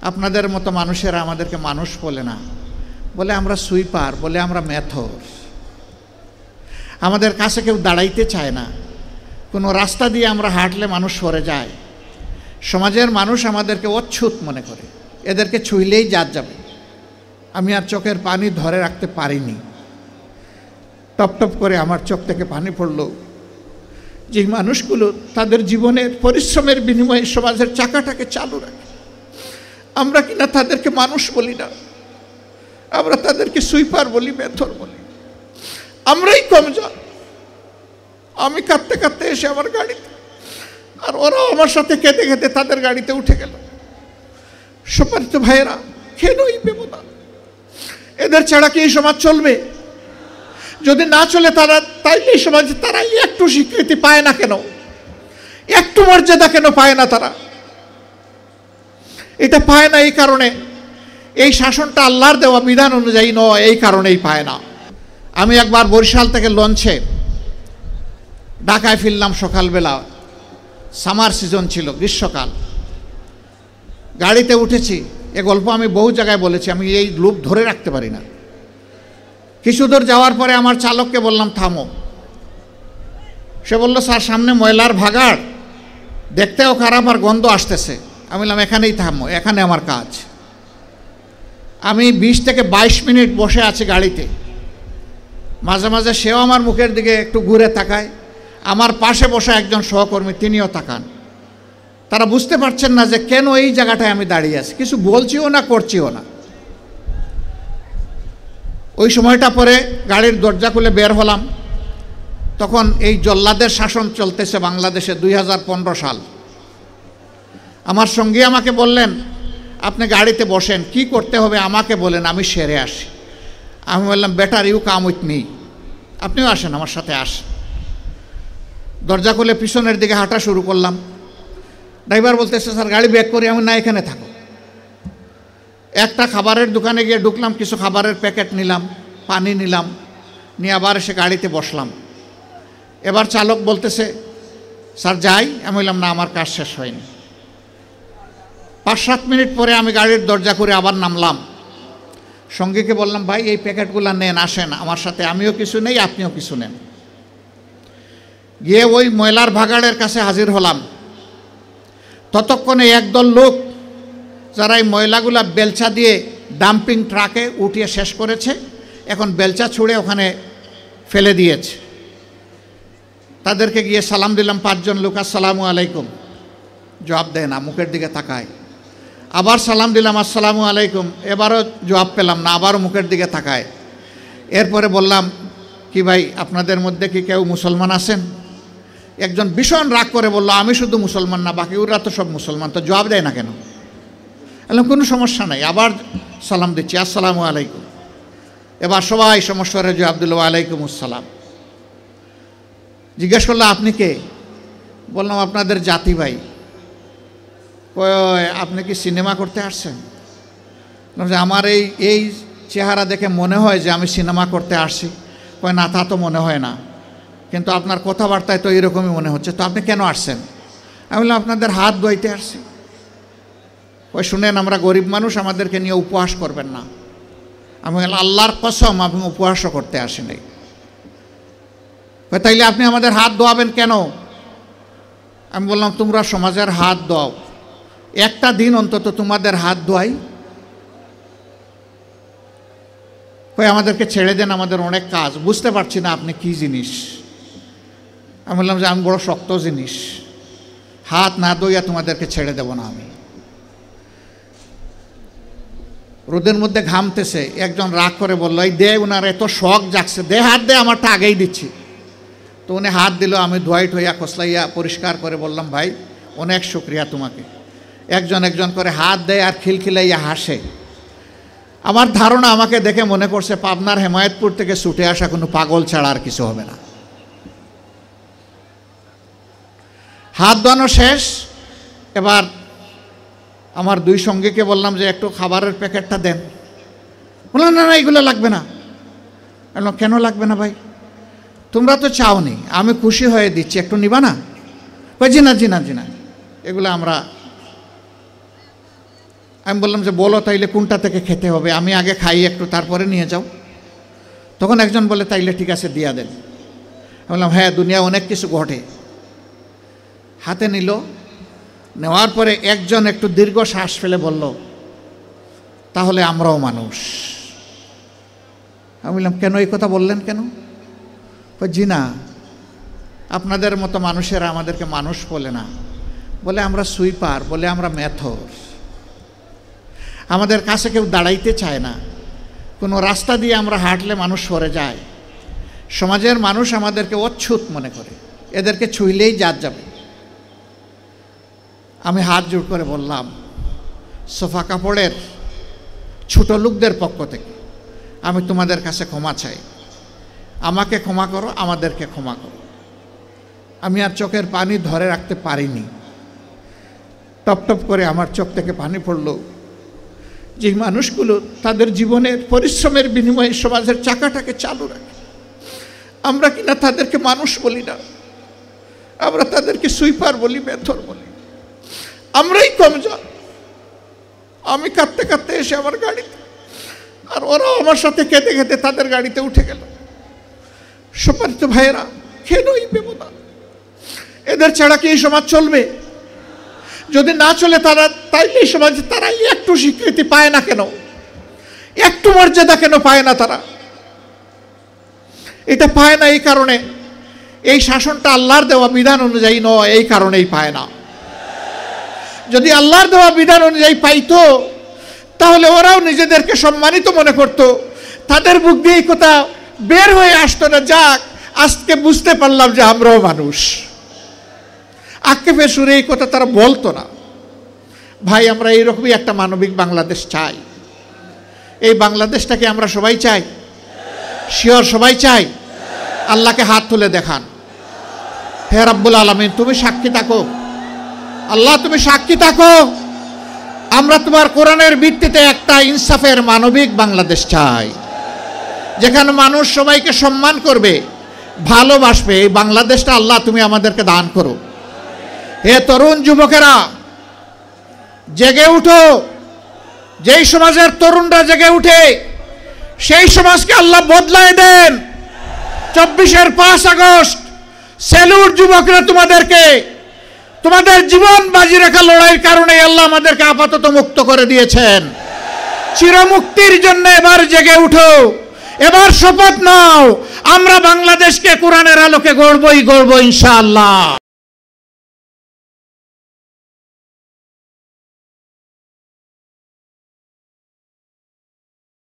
আপনাদের মতো মানুষেরা আমাদেরকে মানুষ বলে না, বলে আমরা সুইপার, বলে আমরা মেথর। আমাদের কাছে কেউ দাঁড়াইতে চায় না। কোনো রাস্তা দিয়ে আমরা হাঁটলে মানুষ সরে যায়। সমাজের মানুষ আমাদেরকে অচ্ছুত মনে করে, এদেরকে ছুঁইলেই জাত যাবে। আমি আর চোখের পানি ধরে রাখতে পারিনি, টপ টপ করে আমার চোখ থেকে পানি পড়ল। যে মানুষগুলো তাদের জীবনের পরিশ্রমের বিনিময়ে সমাজের চাকাটাকে চালু রাখে, আমরা কিনা তাদেরকে মানুষ বলি না, আমরা তাদেরকে সুইপার বলি, মেথর বলি। আমরাই কমজোর। আমি কাঁদতে কাঁদতে এসে আমার গাড়িতে, আর ওরাও আমার সাথে কেঁদে কেঁদে তাদের গাড়িতে উঠে গেল। সম্মানিত ভাইয়েরা, কেন এই ব্যবধান? এদের ছাড়া কি এই সমাজ চলবে? যদি না চলে তারা, তাইলে এই সমাজে তারা একটু স্বীকৃতি পায় না কেন? একটু মর্যাদা কেন পায় না তারা? এটা পায় না এই কারণে, এই শাসনটা আল্লাহর দেওয়া বিধান অনুযায়ী নয়, এই কারণেই পায় না। আমি একবার বরিশাল থেকে লঞ্চে ঢাকায় ফিরলাম সকালবেলা, সামার সিজন ছিল, গ্রীষ্মকাল। গাড়িতে উঠেছি, এ গল্প আমি বহু জায়গায় বলেছি, আমি এই লুপ ধরে রাখতে পারি না। কিছু দূর যাওয়ার পরে আমার চালককে বললাম থামো। সে বলল স্যার সামনে ময়লার ভাগাড়, দেখতেও খারাপ আর গন্ধ আসতেছে। আমি বললাম এখানেই থামো, এখানে আমার কাজ। আমি 20 থেকে 22 মিনিট বসে আছি গাড়িতে। মাঝে মাঝে সেও আমার মুখের দিকে একটু ঘুরে তাকায়, আমার পাশে বসা একজন সহকর্মী তিনিও তাকান। তারা বুঝতে পারছেন না যে কেন এই জায়গাটায় আমি দাঁড়িয়ে আছি, কিছু বলছিও না, করছিও না। ওই সময়টা পরে গাড়ির দরজা খুলে বের হলাম, তখন এই জল্লাদের শাসন চলতেছে বাংলাদেশে, 2015 সাল। আমার সঙ্গী আমাকে বললেন আপনি গাড়িতে বসেন, কি করতে হবে আমাকে বলেন, আমি সেরে আসি। আমি বললাম better you come with me, আপনিও আসেন আমার সাথে আসেন। দরজা খুলে পিছনের দিকে হাঁটা শুরু করলাম। ড্রাইভার বলতেছে স্যার গাড়ি ব্যাক করি। আমি না, এখানে থাকো। একটা খাবারের দোকানে গিয়ে ঢুকলাম, কিছু খাবারের প্যাকেট নিলাম, পানি নিলাম, নিয়ে আবার এসে গাড়িতে বসলাম। এবার চালক বলতেছে স্যার যাই। আমি বললাম না, আমার কাজ শেষ হয়নি। 5-7 মিনিট পরে আমি গাড়ির দরজা করে আবার নামলাম। সঙ্গীকে বললাম ভাই এই প্যাকেটগুলো নেন, আসেন আমার সাথে, আমিও কিছু নেই আপনিও কিছু নেন। গিয়ে ওই ময়লার ভাগাড়ের কাছে হাজির হলাম। ততক্ষণে একদল লোক যারা এই ময়লাগুলা বেলচা দিয়ে ডাম্পিং ট্রাকে উঠিয়ে শেষ করেছে, এখন বেলচা ছুঁড়ে ওখানে ফেলে দিয়েছে। তাদেরকে গিয়ে সালাম দিলাম, 5 জন লোক, আসসালামু আলাইকুম। জবাব দেয় না, মুখের দিকে তাকায়। আবার সালাম দিলাম, আসসালামু আলাইকুম। এবারও জবাব পেলাম না, আবারও মুখের দিকে তাকায়। এরপরে বললাম কি ভাই আপনাদের মধ্যে কি কেউ মুসলমান আছেন? একজন ভীষণ রাগ করে বলল আমি শুধু মুসলমান না, বাকি ওরা তো সব মুসলমান, তো জবাব দেয় না কেন? বললাম কোনো সমস্যা নাই। আবার সালাম দিচ্ছি, আসসালামু আলাইকুম। এবার সবাই সমস্যারে জবাব দিল ওয়ালাইকুম আসসালাম। জিজ্ঞেস করলো আপনি কে? বললাম আপনাদের জাতি ভাই। আপনি কি সিনেমা করতে আসছেন? আমার এই চেহারা দেখে মনে হয় যে আমি সিনেমা করতে আসছি। কয় না, তা তো মনে হয় না, কিন্তু আপনার কথাবার্তায় তো এরকমই মনে হচ্ছে। তো আপনি কেন আসছেন? আমি বললাম আপনাদের হাত ধুইতে আসছি। ওই শুনেন আমরা গরিব মানুষ, আমাদেরকে নিয়ে উপহাস করবেন না। আমি বললাম আল্লাহর কসম আমি উপহাসও করতে আসি নাই। তাইলে আপনি আমাদের হাত ধোয়াবেন কেন? আমি বললাম তোমরা সমাজের হাত দাও, একটা দিন অন্তত তোমাদের হাত ধোয়াই। কই আমাদেরকে ছেড়ে দেন, আমাদের অনেক কাজ, বুঝতে পারছি না আপনি কি জিনিস। আমি বললাম যে আমি বড় শক্ত জিনিস, হাত না ধুইয়া তোমাদেরকে ছেড়ে দেব না আমি। রোদের মধ্যে ঘামতেছে, একজন রাগ করে বলল এই দে, ওনার এত শখ জাগছে, দে হাত দে, আমারটা আগেই দিচ্ছি। তো উনি হাত দিল, আমি ধোয়াই ঠোয়া কসলাইয়া পরিষ্কার করে বললাম ভাই অনেক শুক্রিয়া তোমাকে। একজন একজন করে হাত দেয় আর খিলখিলাইয়া হাসে। আমার ধারণা আমাকে দেখে মনে করছে পাবনার হেমায়েতপুর থেকে ছুটে আসা কোনো পাগল ছাড়া আর কিছু হবে না। হাত ধোয়ানো শেষ। এবার আমার 2 সঙ্গীকে বললাম যে একটু খাবারের প্যাকেটটা দেন। বললাম না না এগুলো লাগবে না। বললাম কেন লাগবে না ভাই? তোমরা তো চাওনি, আমি খুশি হয়ে দিচ্ছি, একটু নিবা না? জি না জি না জি না, এগুলো আমরা আমি বললাম যে বলো তাইলে কোনটা থেকে খেতে হবে, আমি আগে খাই একটু তারপরে নিয়ে যাও। তখন একজন বলে তাইলে ঠিক আছে দিয়া দেন। আমি বললাম হ্যাঁ, দুনিয়া অনেক কিছু ঘটে। হাতে নিল, নেওয়ার পরে একজন একটু দীর্ঘ শ্বাস ফেলে বলল তাহলে আমরাও মানুষ। আমি বললাম কেন এই কথা বললেন কেন? জি না, আপনাদের মতো মানুষেরা আমাদেরকে মানুষ বলে না, বলে আমরা সুইপার, বলে আমরা মেথর। আমাদের কাছে কেউ দাঁড়াইতে চায় না, কোনো রাস্তা দিয়ে আমরা হাঁটলে মানুষ সরে যায়। সমাজের মানুষ আমাদেরকে অচ্ছুত মনে করে, এদেরকে ছুঁইলেই জাত যাবে। আমি হাত জোড় করে বললাম সোফা কাপড়ের ছোট লোকদের পক্ষ থেকে আমি তোমাদের কাছে ক্ষমা চাই, আমাকে ক্ষমা করো, আমাদেরকে ক্ষমা করো। আমি আর চোখের পানি ধরে রাখতে পারিনি, টপ টপ করে আমার চোখ থেকে পানি পড়ল। যে মানুষগুলো তাদের জীবনের পরিশ্রমের বিনিময়ে সমাজের চাকাটাকে চালু রাখে, আমরা কিনা তাদেরকে মানুষ বলি না, আমরা তাদেরকে সুইপার বলি, মেথর বলি। আমরাই কমজোর। আমি কাঁদতে কাঁদতে এসে আমার গাড়িতে, আর ওরাও আমার সাথে কেঁদে কেঁদে তাদের গাড়িতে উঠে গেল। সম্মানিত ভাইয়েরা, কেন এই বেমনা? এদের ছাড়া কি এই সমাজ চলবে? যদি না চলে তারা, তাইলে এই সমাজে তারা একটু স্বীকৃতি পায় না কেন? একটু মর্যাদা কেন পায় না তারা? এটা পায় না এই কারণে এই শাসনটা আল্লাহর দেওয়া বিধান অনুযায়ী নয়, এই কারণেই পায় না। যদি আল্লাহর দেওয়া বিধান অনুযায়ী পাইতো তাহলে ওরাও নিজেদেরকে সম্মানিত মনে করত, তাদের মুখ দিয়ে এই কথা বের হয়ে আসতো না, যাক আজকে বুঝতে পারলাম যে আমরাও মানুষ। আক্ষেপের সুরে এই কথা তারা বলতো না। ভাই, আমরা এইরকমই একটা মানবিক বাংলাদেশ চাই। এই বাংলাদেশটাকে আমরা সবাই চাই, শিওর সবাই চাই। আল্লাহকে হাত তুলে দেখান। হে রাব্বুল আলামিন, তুমি সাক্ষী থাকো। আল্লাহ, তুমি সাক্ষী থাকো, আমরা তোমার কোরআনের ভিত্তিতে একটা ইনসাফের মানবিক বাংলাদেশ চাই, যেখানে মানুষ সবাইকে সম্মান করবে, ভালোবাসবে। এই বাংলাদেশটা আল্লাহ তুমি আমাদেরকে দান করো। হে তরুণ যুবকেরা, জেগে উঠো। যেই সমাজের তরুণরা জেগে উঠে সেই সমাজকে আল্লাহ বদলায় দেন। 24-এর 5 আগস্ট স্যালুট যুবকরা তোমাদেরকে। তোমাদের জীবন বাজি রাখা লড়াইয়ের কারণে আল্লাহ আমাদেরকে আপাতত মুক্ত করে দিয়েছেন। চিরমুক্তির জন্য এবার জেগে উঠো, এবার শপথ নাও, আমরা বাংলাদেশকে কোরআনের আলোকে গড়বই গড়ব ইনশাআল্লাহ।